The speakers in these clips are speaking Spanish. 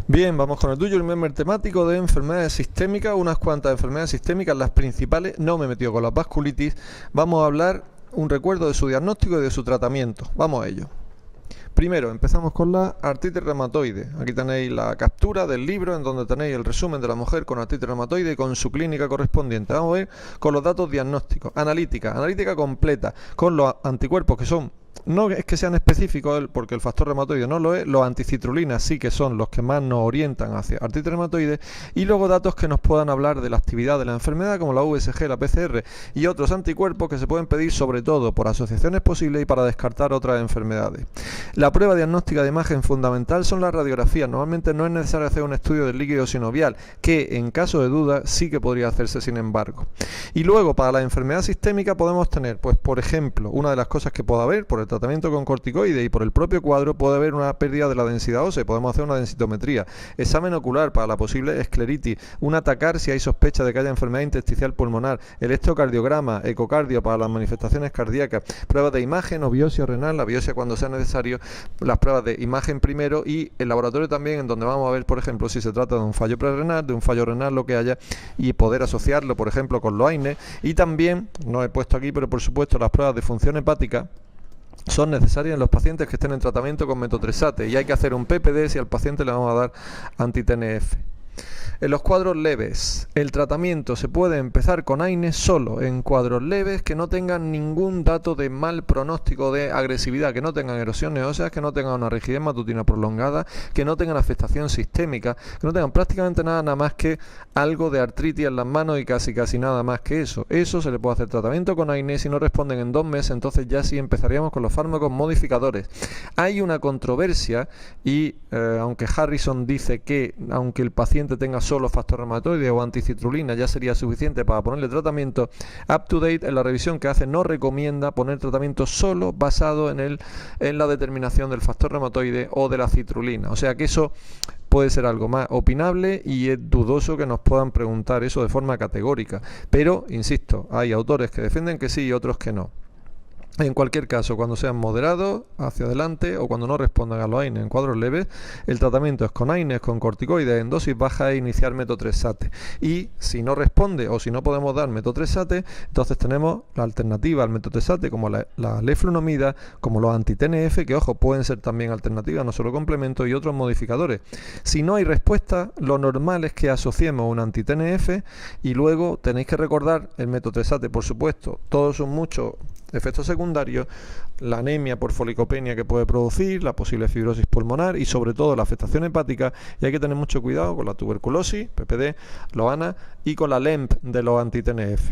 Bien, vamos con el Do You Remember temático de enfermedades sistémicas, unas cuantas enfermedades sistémicas, las principales. No me he metido con la vasculitis. Vamos a hablar un recuerdo de su diagnóstico y de su tratamiento. Vamos a ello. Primero, empezamos con la artritis reumatoide. Aquí tenéis la captura del libro en donde tenéis el resumen de la mujer con artritis reumatoide y con su clínica correspondiente. Vamos a ver con los datos diagnósticos. Analítica completa, con los anticuerpos que son, no es que sean específicos porque el factor reumatoide no lo es, los anticitrulinas sí que son los que más nos orientan hacia artritis reumatoide, y luego datos que nos puedan hablar de la actividad de la enfermedad como la VSG, la PCR y otros anticuerpos que se pueden pedir sobre todo por asociaciones posibles y para descartar otras enfermedades. La prueba diagnóstica de imagen fundamental son las radiografías. Normalmente no es necesario hacer un estudio del líquido sinovial, que en caso de duda sí que podría hacerse sin embargo. Y luego para la enfermedad sistémica podemos tener, pues por ejemplo, una de las cosas que puede haber por el tratamiento con corticoides y por el propio cuadro puede haber una pérdida de la densidad ósea. Podemos hacer una densitometría, examen ocular para la posible escleritis, un atacar si hay sospecha de que haya enfermedad intersticial pulmonar, electrocardiograma, ecocardio para las manifestaciones cardíacas, pruebas de imagen o biopsia renal, la biopsia cuando sea necesario, las pruebas de imagen primero y el laboratorio también, en donde vamos a ver por ejemplo si se trata de un fallo prerrenal, de un fallo renal, lo que haya, y poder asociarlo por ejemplo con los AINES. Y también, no he puesto aquí pero por supuesto las pruebas de función hepática son necesarias en los pacientes que estén en tratamiento con metotrexate, y hay que hacer un PPD si al paciente le vamos a dar anti-TNF. En los cuadros leves, el tratamiento se puede empezar con AINES solo en cuadros leves que no tengan ningún dato de mal pronóstico de agresividad, que no tengan erosiones óseas, que no tengan una rigidez matutina prolongada, que no tengan afectación sistémica, que no tengan prácticamente nada más que algo de artritis en las manos y casi nada más que eso. Eso se le puede hacer tratamiento con AINES. Si no responden en 2 meses, entonces ya sí empezaríamos con los fármacos modificadores. Hay una controversia y aunque Harrison dice que aunque el paciente tenga solo factor reumatoide o anticitrulina ya sería suficiente para ponerle tratamiento, UpToDate en la revisión que hace no recomienda poner tratamiento solo basado en la determinación del factor reumatoide o de la citrulina. O sea que eso puede ser algo más opinable y es dudoso que nos puedan preguntar eso de forma categórica. Pero, insisto, hay autores que defienden que sí y otros que no. En cualquier caso, cuando sean moderados, hacia adelante, o cuando no respondan a los AINES en cuadros leves, el tratamiento es con AINES, con corticoides en dosis baja e iniciar metotrexate. Y si no responde o si no podemos dar metotrexate, entonces tenemos la alternativa al metotrexate como la leflunomida, como los anti-TNF, que ojo, pueden ser también alternativas, no solo complementos, y otros modificadores. Si no hay respuesta, lo normal es que asociemos un anti-TNF y luego tenéis que recordar el metotrexate, por supuesto. Todos son muchos efectos secundarios, la anemia por folicopenia que puede producir, la posible fibrosis pulmonar y sobre todo la afectación hepática, y hay que tener mucho cuidado con la tuberculosis, PPD, los ANA y con la LEMP de los anti-TNF.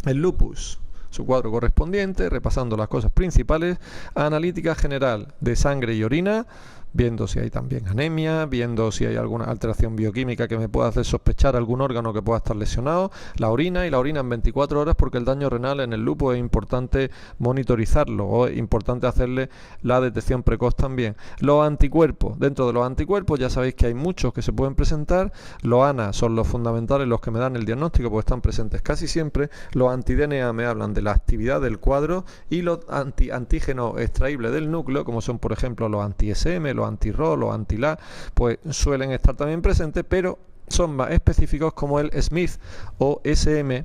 El lupus, su cuadro correspondiente, repasando las cosas principales: analítica general de sangre y orina, viendo si hay también anemia, viendo si hay alguna alteración bioquímica que me pueda hacer sospechar algún órgano que pueda estar lesionado, la orina en 24 horas, porque el daño renal en el lupus es importante monitorizarlo, o es importante hacerle la detección precoz también. Los anticuerpos, dentro de los anticuerpos ya sabéis que hay muchos que se pueden presentar. Los ANA son los fundamentales, los que me dan el diagnóstico, porque están presentes casi siempre. Los anti-DNA me hablan de la actividad del cuadro, y los antígenos extraíbles del núcleo, como son por ejemplo los anti-SM, los anti-RO, los anti-LA, pues suelen estar también presentes, pero son más específicos, como el SMID o SM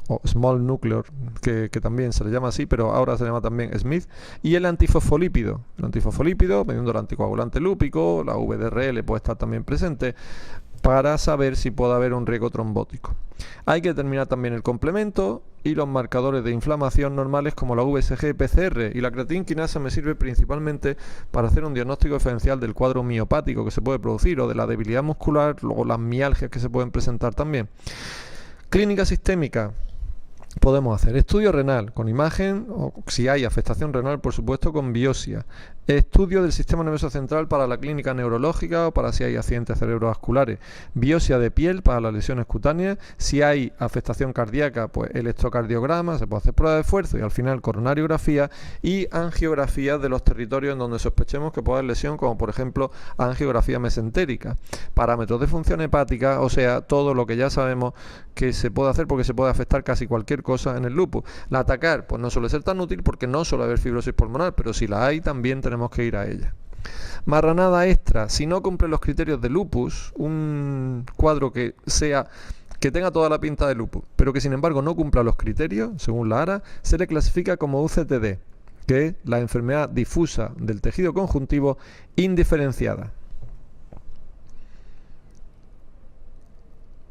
o Small Nuclear, que también se le llama así, pero ahora se llama también SMID, y el antifosfolípido. El antifosfolípido, mediante el anticoagulante lúpico, la VDRL puede estar también presente para saber si puede haber un riesgo trombótico. Hay que determinar también el complemento y los marcadores de inflamación normales como la VSG PCR, y la creatina quinasa me sirve principalmente para hacer un diagnóstico diferencial del cuadro miopático que se puede producir o de la debilidad muscular, luego las mialgias que se pueden presentar también. Clínica sistémica. Podemos hacer estudio renal con imagen, o si hay afectación renal, por supuesto, con biopsia. Estudio del sistema nervioso central para la clínica neurológica o para si hay accidentes cerebrovasculares. Biopsia de piel para las lesiones cutáneas. Si hay afectación cardíaca, pues electrocardiograma, se puede hacer prueba de esfuerzo y al final coronariografía y angiografía de los territorios en donde sospechemos que puede haber lesión, como por ejemplo angiografía mesentérica. Parámetros de función hepática, o sea, todo lo que ya sabemos que se puede hacer porque se puede afectar casi cualquier cosa en el lupus. La atacar, pues no suele ser tan útil porque no suele haber fibrosis pulmonar, pero si la hay también tenemos tenemos que ir a ella. Marranada extra: si no cumple los criterios de lupus, un cuadro que tenga toda la pinta de lupus, pero que sin embargo no cumpla los criterios, según la ARA, se le clasifica como UCTD, que es la enfermedad difusa del tejido conjuntivo indiferenciada.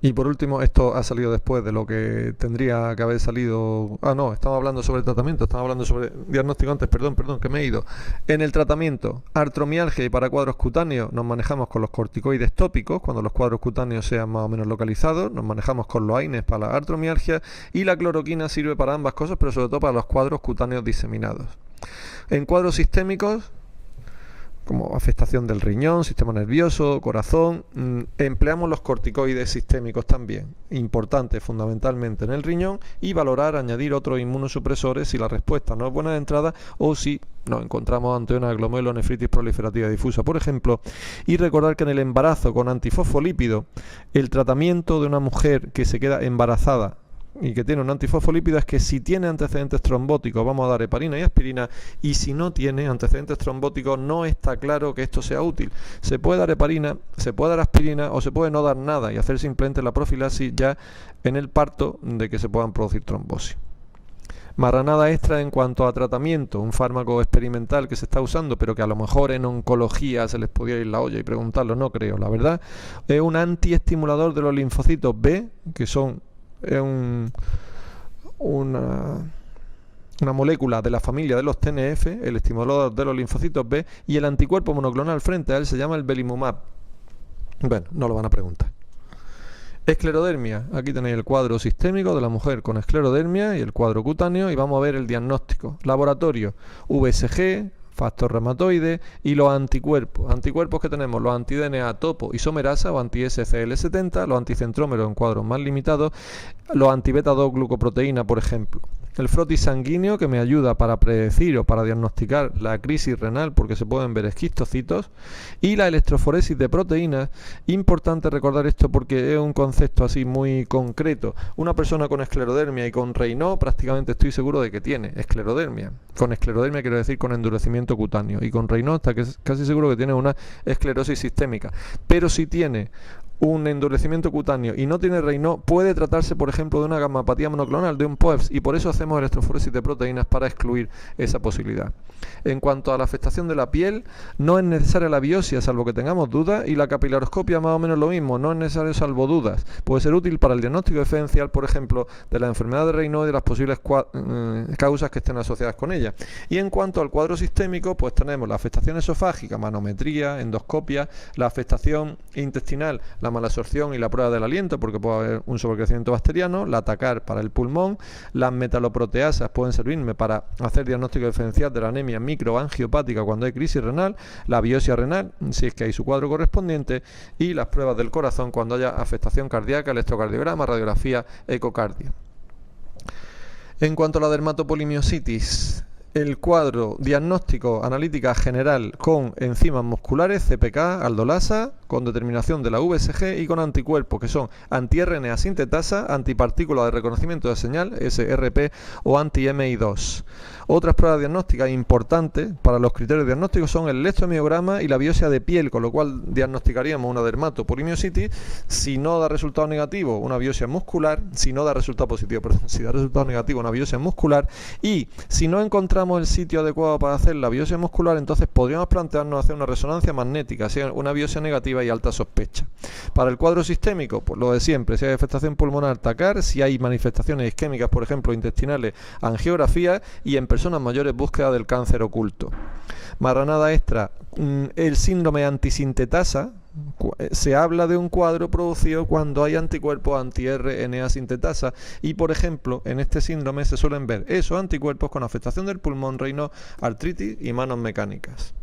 Y por último, esto ha salido después de lo que tendría que haber salido. No, estamos hablando sobre tratamiento, estamos hablando sobre diagnóstico antes, perdón, que me he ido. En el tratamiento, artromialgia y para cuadros cutáneos nos manejamos con los corticoides tópicos, cuando los cuadros cutáneos sean más o menos localizados, nos manejamos con los AINES para la artromialgia, y la cloroquina sirve para ambas cosas, pero sobre todo para los cuadros cutáneos diseminados. En cuadros sistémicos, como afectación del riñón, sistema nervioso, corazón, empleamos los corticoides sistémicos también, importantes fundamentalmente en el riñón, y valorar añadir otros inmunosupresores si la respuesta no es buena de entrada o si nos encontramos ante una glomerulonefritis proliferativa difusa, por ejemplo. Y recordar que en el embarazo con antifosfolípido, el tratamiento de una mujer que se queda embarazada y que tiene un antifosfolípido es que si tiene antecedentes trombóticos vamos a dar heparina y aspirina, y si no tiene antecedentes trombóticos no está claro que esto sea útil. Se puede dar heparina, se puede dar aspirina o se puede no dar nada y hacer simplemente la profilaxis ya en el parto de que se puedan producir trombosis. Marranada extra en cuanto a tratamiento: un fármaco experimental que se está usando, pero que a lo mejor en oncología se les podía ir la olla y preguntarlo, no creo, la verdad. Es un antiestimulador de los linfocitos B, que son una molécula de la familia de los TNF, el estimulador de los linfocitos B, y el anticuerpo monoclonal frente a él se llama el belimumab. Bueno, no lo van a preguntar. Esclerodermia: aquí tenéis el cuadro sistémico de la mujer con esclerodermia y el cuadro cutáneo, y vamos a ver el diagnóstico. Laboratorio: VSG, factor reumatoide y los anticuerpos. Anticuerpos que tenemos: los anti-DNA topo isomerasa o anti-SCL70, los anticentrómeros en cuadros más limitados, los anti-beta-2 glucoproteína, por ejemplo. El frotis sanguíneo, que me ayuda para predecir o para diagnosticar la crisis renal porque se pueden ver esquistocitos, y la electroforesis de proteínas. Importante recordar esto porque es un concepto así muy concreto. Una persona con esclerodermia y con Raynaud prácticamente estoy seguro de que tiene esclerodermia. Con esclerodermia quiero decir con endurecimiento cutáneo, y con Raynaud está casi seguro que tiene una esclerosis sistémica. Pero si tiene un endurecimiento cutáneo y no tiene Raynaud, puede tratarse, por ejemplo, de una gammapatía monoclonal, de un POEFS, y por eso hacemos electroforesis de proteínas para excluir esa posibilidad. En cuanto a la afectación de la piel, no es necesaria la biopsia salvo que tengamos dudas, y la capilaroscopia más o menos lo mismo, no es necesario salvo dudas. Puede ser útil para el diagnóstico diferencial, por ejemplo, de la enfermedad de Raynaud y de las posibles causas que estén asociadas con ella. Y en cuanto al cuadro sistémico, pues tenemos la afectación esofágica, manometría, endoscopia, la afectación intestinal, la malabsorción y la prueba del aliento, porque puede haber un sobrecrecimiento bacteriano, la TACAR para el pulmón, las metaloproteasas pueden servirme para hacer diagnóstico diferencial de la anemia microangiopática cuando hay crisis renal, la biopsia renal, si es que hay su cuadro correspondiente, y las pruebas del corazón cuando haya afectación cardíaca, electrocardiograma, radiografía, ecocardio. En cuanto a la dermatopolimiositis, el cuadro diagnóstico analítica general con enzimas musculares, CPK, aldolasa, con determinación de la VSG y con anticuerpos que son anti-RNA sintetasa, antipartícula de reconocimiento de señal, SRP, o anti-MI2. Otras pruebas diagnósticas importantes para los criterios diagnósticos son el electromiograma y la biopsia de piel, con lo cual diagnosticaríamos una dermatopolimiositis. Si no da resultado negativo, una biopsia muscular; si no da resultado positivo, perdón, si da resultado negativo, una biopsia muscular; y si no encontramos el sitio adecuado para hacer la biopsia muscular, entonces podríamos plantearnos hacer una resonancia magnética, si hay una biopsia negativa y alta sospecha. Para el cuadro sistémico, pues lo de siempre: si hay afectación pulmonar, TACAR; si hay manifestaciones isquémicas, por ejemplo intestinales, angiografía; y en personas mayores, búsqueda del cáncer oculto. Marranada extra: el síndrome antisintetasa. Se habla de un cuadro producido cuando hay anticuerpos anti-RNA sintetasa, y por ejemplo en este síndrome se suelen ver esos anticuerpos con afectación del pulmón, Raynaud, artritis y manos mecánicas.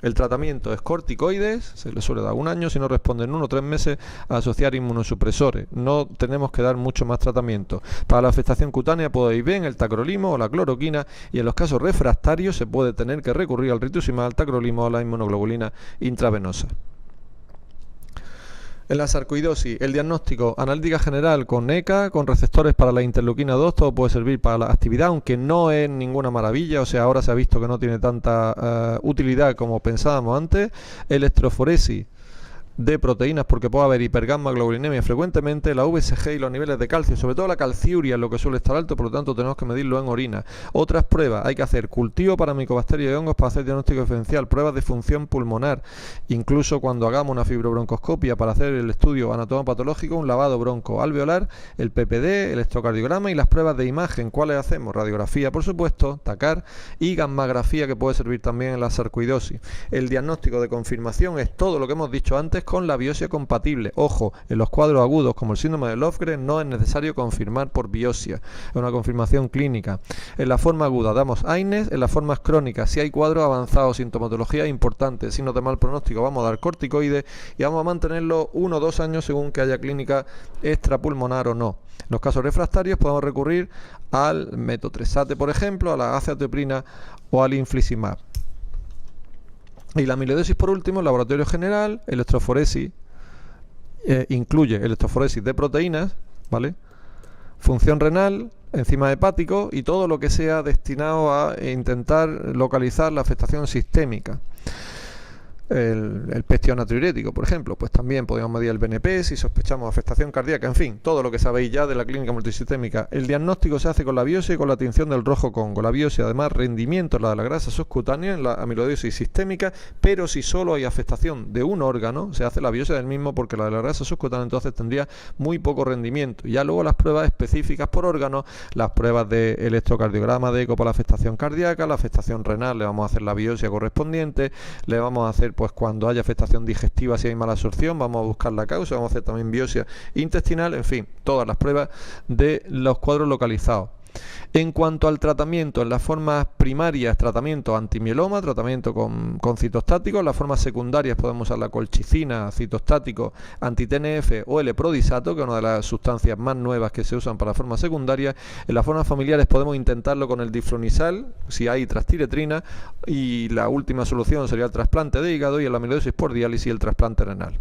El tratamiento es corticoides, se le suele dar 1 año, si no responden 1 o 3 meses, a asociar inmunosupresores. No tenemos que dar mucho más tratamiento. Para la afectación cutánea podéis ver el tacrolimo o la cloroquina, y en los casos refractarios se puede tener que recurrir al rituximab, tacrolimo o la inmunoglobulina intravenosa. En la sarcoidosis, el diagnóstico, analítica general con ECA, con receptores para la interleuquina 2, todo puede servir para la actividad, aunque no es ninguna maravilla, o sea, ahora se ha visto que no tiene tanta utilidad como pensábamos antes. Electroforesis de proteínas, porque puede haber hipergamma globulinemia frecuentemente, la VSG y los niveles de calcio, sobre todo la calciuria es lo que suele estar alto, por lo tanto tenemos que medirlo en orina. Otras pruebas, hay que hacer cultivo para micobacterias y hongos para hacer diagnóstico diferencial, pruebas de función pulmonar, incluso cuando hagamos una fibrobroncoscopia para hacer el estudio anatomopatológico, un lavado broncoalveolar, el PPD, el electrocardiograma y las pruebas de imagen. ¿Cuáles hacemos? Radiografía, por supuesto, TACAR y gammagrafía, que puede servir también en la sarcoidosis. El diagnóstico de confirmación es todo lo que hemos dicho antes con la biopsia compatible. Ojo, en los cuadros agudos como el síndrome de Löfgren no es necesario confirmar por biopsia, es una confirmación clínica. En la forma aguda damos AINES, en las formas crónicas, si hay cuadros avanzados, sintomatología importante, signos de mal pronóstico, vamos a dar corticoides y vamos a mantenerlo 1 o 2 años según que haya clínica extrapulmonar o no. En los casos refractarios podemos recurrir al metotrexate, por ejemplo, a la azatioprina o al infliximab. Y la amiloidosis, por último, el laboratorio general, electroforesis, incluye electroforesis de proteínas, ¿vale? Función renal, enzima hepático y todo lo que sea destinado a intentar localizar la afectación sistémica. El pestio natriurético, por ejemplo, pues también podemos medir el BNP si sospechamos afectación cardíaca, en fin, todo lo que sabéis ya de la clínica multisistémica. El diagnóstico se hace con la biopsia y con la tinción del rojo Congo. La biopsia, además, rendimiento en la de la grasa subcutánea, en la amiloidosis sistémica, pero si solo hay afectación de un órgano, se hace la biopsia del mismo, porque la de la grasa subcutánea entonces tendría muy poco rendimiento. Y ya luego las pruebas específicas por órgano, las pruebas de electrocardiograma, de eco para la afectación cardíaca, la afectación renal, le vamos a hacer la biopsia correspondiente, le vamos a hacer pues cuando haya afectación digestiva, si hay mala absorción, vamos a buscar la causa, vamos a hacer también biopsia intestinal, en fin, todas las pruebas de los cuadros localizados. En cuanto al tratamiento, en las formas primarias, tratamiento antimieloma, tratamiento con citostáticos, en las formas secundarias podemos usar la colchicina, citostático, anti-TNF o el eprodisato, que es una de las sustancias más nuevas que se usan para formas secundarias. En las formas familiares podemos intentarlo con el diflunisal, si hay trastiretrina, y la última solución sería el trasplante de hígado, y en la amiloidosis por diálisis el trasplante renal.